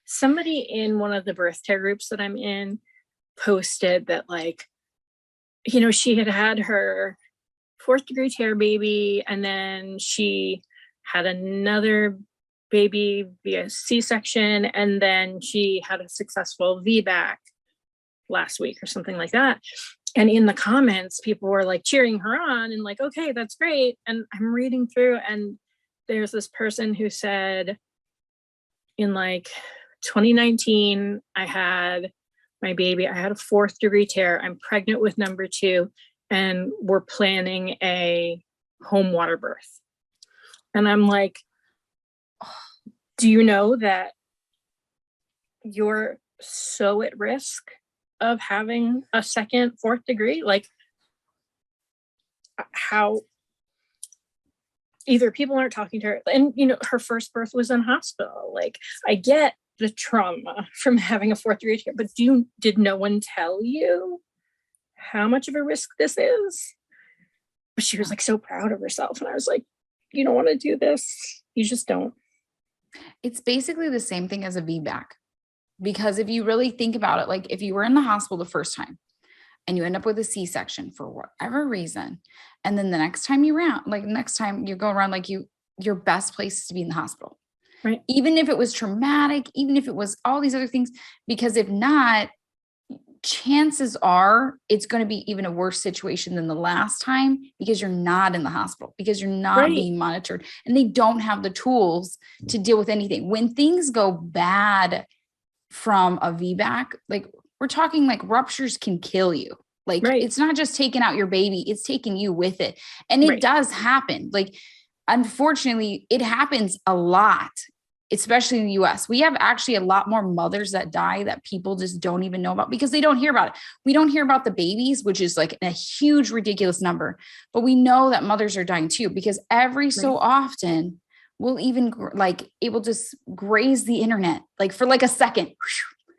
somebody in one of the birth care groups that I'm in posted that, like, she had her 4th-degree tear baby, and then she had another baby via C-section, and then she had a successful VBAC last week or something like that. And in the comments, people were like cheering her on and like, okay, that's great. And I'm reading through, and there's this person who said, in like 2019, I had my baby. I had a 4th-degree tear. I'm pregnant with number 2, and we're planning a home water birth. And I'm like, do you know that you're so at risk of having a second, 4th degree? Like, how either people aren't talking to her, and her first birth was in hospital. Like, I get the trauma from having a 4th-degree tear, but did no one tell you how much of a risk this is? But she was like so proud of herself, and I was like, you don't want to do this. You just don't. It's basically the same thing as a VBAC, because if you really think about it, like if you were in the hospital the first time and you end up with a C-section for whatever reason, and then the next time you go around, like your best place is to be in the hospital, right? Even if it was traumatic, even if it was all these other things, because if not, chances are it's going to be even a worse situation than the last time, because you're not in the hospital, because you're not being monitored, and they don't have the tools to deal with anything. When things go bad from a VBAC, like we're talking like ruptures can kill you. Like it's not just taking out your baby, it's taking you with it. And it does happen. Like, unfortunately, it happens a lot, especially in the US. We have actually a lot more mothers that die that people just don't even know about, because they don't hear about it. We don't hear about the babies, which is like a huge, ridiculous number, but we know that mothers are dying too, because every so often we'll even it will just graze the internet, like for like a second.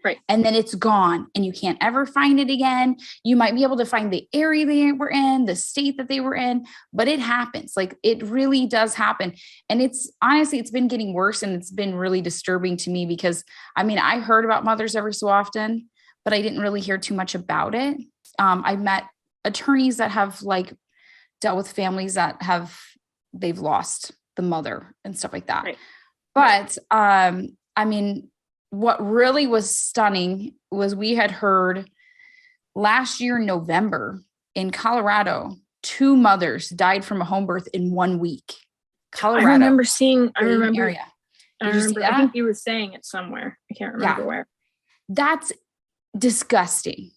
Right. And then it's gone and you can't ever find it again. You might be able to find the area they were in, the state that they were in, but it happens. Like, it really does happen. And it's honestly, it's been getting worse, and it's been really disturbing to me, because I heard about mothers every so often, but I didn't really hear too much about it. I met attorneys that have dealt with families that they've lost the mother and stuff like that. Right. But, what really was stunning was we had heard last year in November in Colorado, 2 mothers died from a home birth in 1 week. Colorado. I remember. Area. I think you were saying it somewhere. I can't remember where. That's disgusting.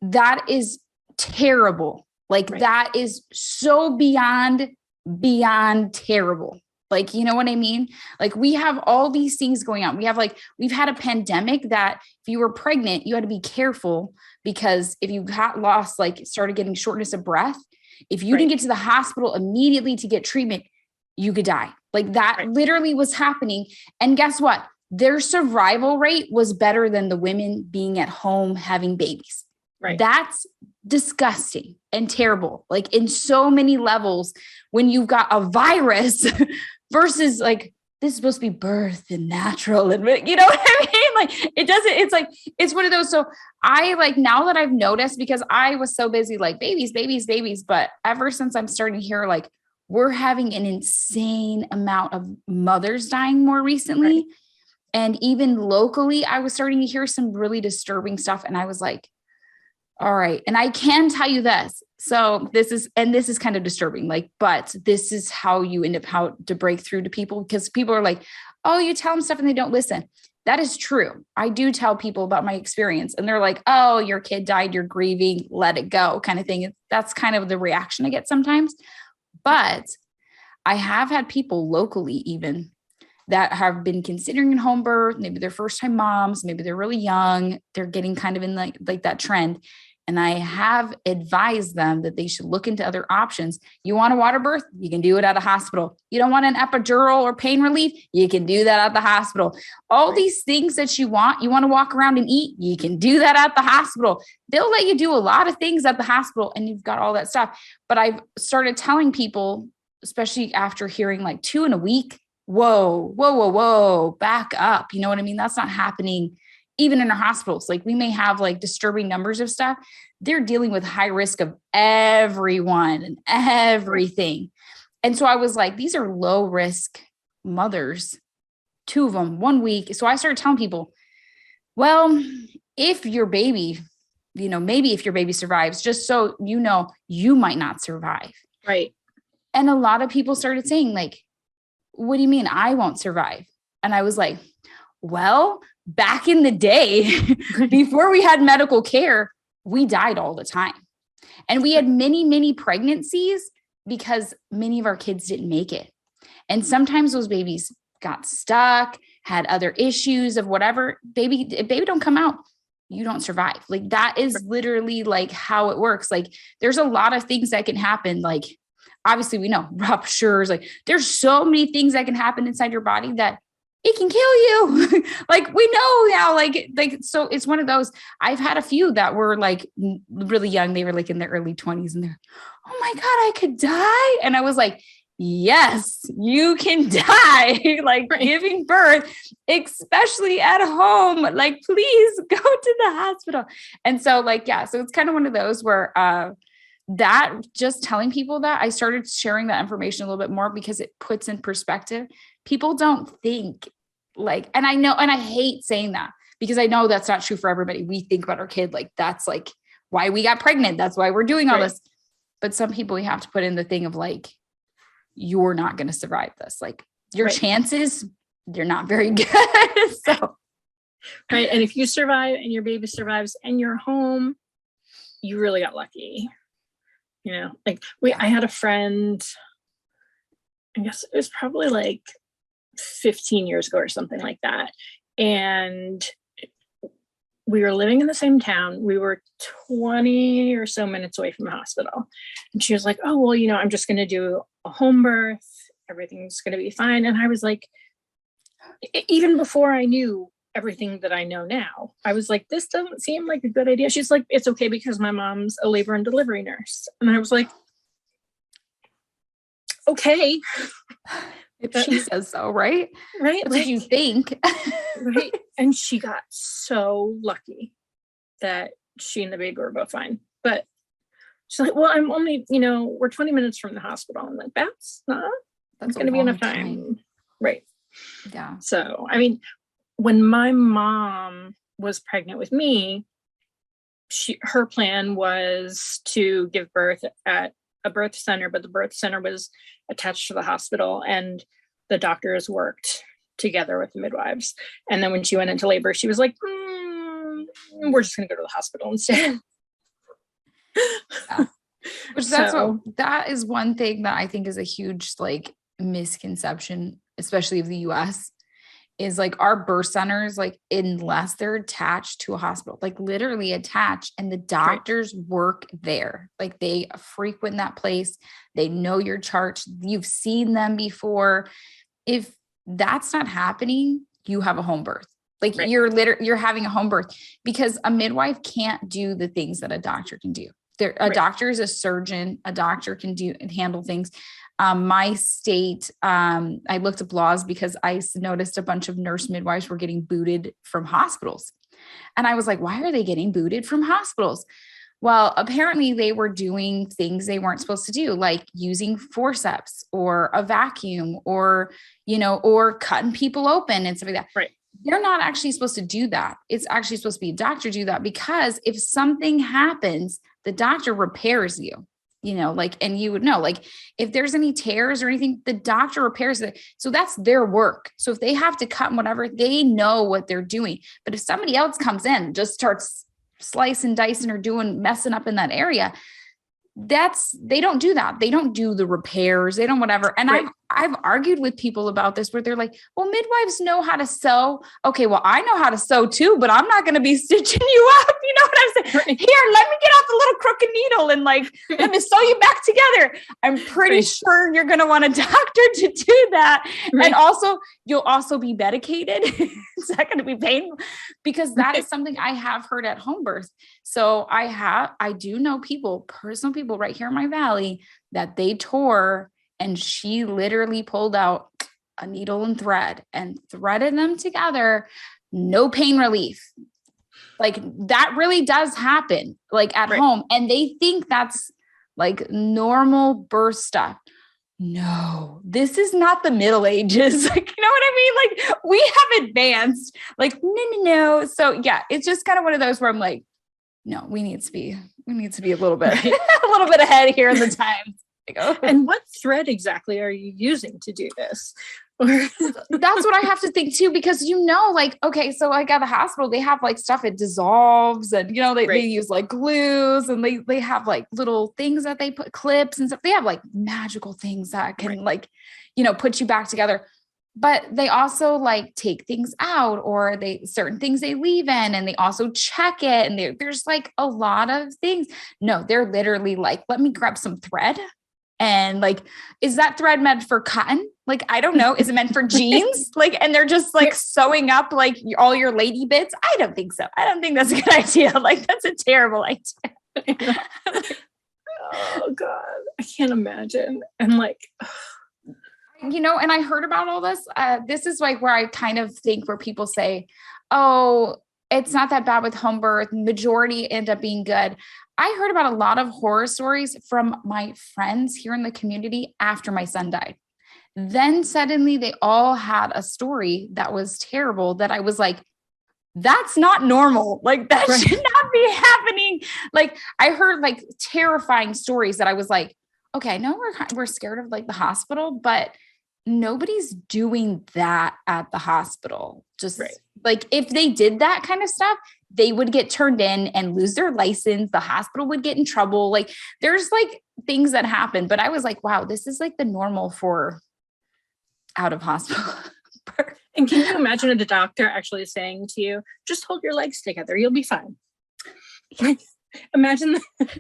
That is terrible. That is so beyond terrible. Like, you know what I mean? Like, we have all these things going on. We've had a pandemic that if you were pregnant, you had to be careful, because if you got lost, started getting shortness of breath, if you didn't get to the hospital immediately to get treatment, you could die. Like, that literally was happening. And guess what? Their survival rate was better than the women being at home having babies. Right. That's disgusting and terrible. Like, in so many levels, when you've got a virus versus this is supposed to be birth and natural, and you know what I mean? It's one of those. So I now that I've noticed, because I was so busy, babies, but ever since I'm starting to hear, we're having an insane amount of mothers dying more recently. Right. And even locally, I was starting to hear some really disturbing stuff. And I was like, all right. And I can tell you this. So this is kind of disturbing, but this is how you end up how to break through to people, because people are like, oh, you tell them stuff and they don't listen. That is true. I do tell people about my experience, and they're like, oh, your kid died, you're grieving, let it go kind of thing. That's kind of the reaction I get sometimes. But I have had people locally even that have been considering home birth, maybe they're first time moms, maybe they're really young, they're getting kind of in like that trend. And I have advised them that they should look into other options. You want a water birth? You can do it at a hospital. You don't want an epidural or pain relief? You can do that at the hospital. All these things that you want to walk around and eat? You can do that at the hospital. They'll let you do a lot of things at the hospital, and you've got all that stuff. But I've started telling people, especially after hearing 2 in a week, whoa, back up. You know what I mean? That's not happening even in our hospitals. Like we may have like disturbing numbers of stuff. They're dealing with high risk of everyone and everything. And so I was like, these are low risk mothers, 2 of them, 1 week. So I started telling people, well, if your baby, maybe if your baby survives, just so you know, you might not survive. Right. And a lot of people started saying like, what do you mean I won't survive? And I was like, well, back in the day, before we had medical care, we died all the time. And we had many, many pregnancies because many of our kids didn't make it. And sometimes those babies got stuck, had other issues of whatever. If baby don't come out, you don't survive. Like that is literally like how it works. Like there's a lot of things that can happen. Like obviously we know ruptures, like there's so many things that can happen inside your body that it can kill you. Like we know now, so it's one of those. I've had a few that were like really young. They were like in their early 20s and they're, oh my God, I could die. And I was like, yes, you can die. Like giving birth, especially at home, like please go to the hospital. And so like, yeah, so it's kind of one of those where, that just telling people that I started sharing that information a little bit more because it puts in perspective. People don't think like, and I know, and I hate saying that because I know that's not true for everybody. We think about our kid like that's like why we got pregnant. That's why we're doing all this. But some people we have to put in the thing of like, you're not going to survive this. Like your chances, they're not very good. So. Right. And if you survive and your baby survives and you're home, you really got lucky. Like I had a friend, I guess it was probably like 15 years ago or something like that. And we were living in the same town. We were 20 or so minutes away from the hospital. And she was like, oh, well, I'm just going to do a home birth. Everything's going to be fine. And I was like, even before I knew everything that I know now, I was like, this doesn't seem like a good idea. She's like, it's okay because my mom's a labor and delivery nurse. And I was like, okay. If she says so, right? Right. That's what you think. Right. And she got so lucky that she and the baby were both fine. But she's like, well, I'm only, we're 20 minutes from the hospital. I'm like, that's going to be enough time. Right. Yeah. So, I mean, when my mom was pregnant with me, her plan was to give birth at a birth center, but the birth center was attached to the hospital and the doctors worked together with the midwives. And then when she went into labor, she was like, we're just going to go to the hospital instead. Yeah. That is one thing that I think is a huge like misconception, especially of the US, is like our birth centers, like unless they're attached to a hospital, like literally attached, and the doctors work there. Like they frequent that place. They know your charts. You've seen them before. If that's not happening, you have a home birth. Like you're having a home birth because a midwife can't do the things that a doctor can do. A doctor is a surgeon. A doctor can handle things. My state, I looked up laws because I noticed a bunch of nurse midwives were getting booted from hospitals. And I was like, why are they getting booted from hospitals? Well, apparently they were doing things they weren't supposed to do, like using forceps or a vacuum or cutting people open and stuff like that. Right. They're not actually supposed to do that. It's actually supposed to be a doctor do that because if something happens, the doctor repairs you. And you would know, like if there's any tears or anything, the doctor repairs it. So that's their work. So if they have to cut and whatever, they know what they're doing. But if somebody else comes in, just starts slicing, dicing or messing up in that area, they don't do that. They don't do the repairs. They don't whatever. And I've argued with people about this where they're like, well, midwives know how to sew. Okay, well, I know how to sew too, but I'm not going to be stitching you up. You know what I'm saying? Right. Here, let me get out the little crooked needle and let me sew you back together. I'm pretty sure you're going to want a doctor to do that. Right. And also, you'll also be medicated. It's not going to be painful because that is something I have heard at home birth. So I do know personal people right here in my valley that they tore and she literally pulled out a needle and thread and threaded them together, no pain relief. Like that really does happen like at home. And they think that's like normal birth stuff. No, this is not the Middle Ages. Like, you know what I mean? Like we have advanced, like, no. So yeah, it's just kind of one of those where I'm like, no, we need to be a little bit, a little bit ahead here in the times. And what thread exactly are you using to do this? That's what I have to think too, because, like, okay, so like at the hospital, they have like stuff, it dissolves and, they use like glues and they have like little things that they put clips and stuff. They have like magical things that can like, put you back together, but they also like take things out or certain things they leave in and they also check it. And there's like a lot of things. No, they're literally like, let me grab some thread. And like, is that thread meant for cotton? Like, I don't know. Is it meant for jeans? Like, and they're just like sewing up like all your lady bits. I don't think so. I don't think that's a good idea. Like, that's a terrible idea. Oh God, I can't imagine. And like, and I heard about all this. This is like where I kind of think where people say, oh, it's not that bad with home birth. Majority end up being good. I heard about a lot of horror stories from my friends here in the community after my son died. Then suddenly they all had a story that was terrible that I was like, that's not normal. Like that should not be happening. Like I heard like terrifying stories that I was like, okay, I know we're scared of like the hospital, but nobody's doing that at the hospital. Just like if they did that kind of stuff, they would get turned in and lose their license. The hospital would get in trouble. Like there's like things that happen, but I was like, wow, this is like the normal for out of hospital. And can you imagine the doctor actually saying to you, just hold your legs together. You'll be fine. Imagine that.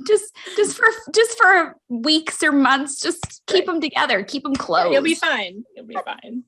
just for weeks or months, just keep them together, keep them closed. You'll be fine. You'll be fine.